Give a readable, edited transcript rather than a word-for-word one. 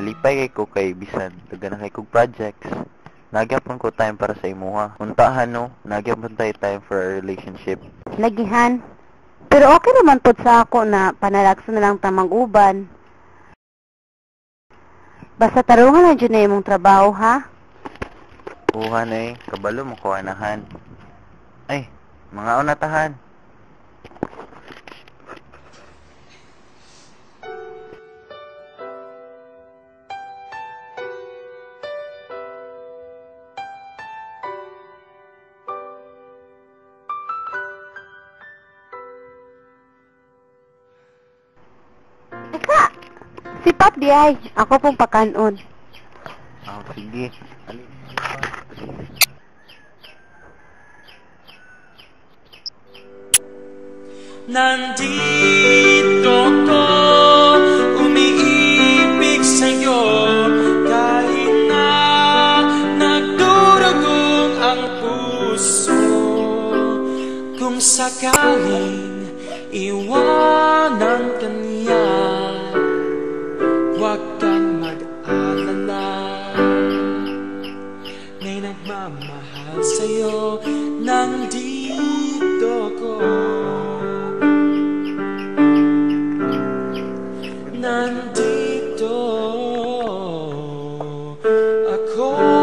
nalipay kay ko kay bisan daga na kay kog projects. Nagyapon ko time para sa imuha. Untahan no, nagyapon tayo time for a relationship. Lagihan. Pero okay naman po sa ako na panalaksa na lang tamang uban. Basta tarungan lang dyan na imong trabaho, ha? Uhan eh, kabalo mo ko anahan. Ay, mga unatahan. Eka! Sipat di ay. Ako pong pakanon. Sige. Nandito ko, umiibig sa'yo, kahit na nagdurugong ang puso. Kung sakaling iwanan ka niya, huwag kang mag-alala. May nagmamahal sa'yo, nandito ko. Nandito ako.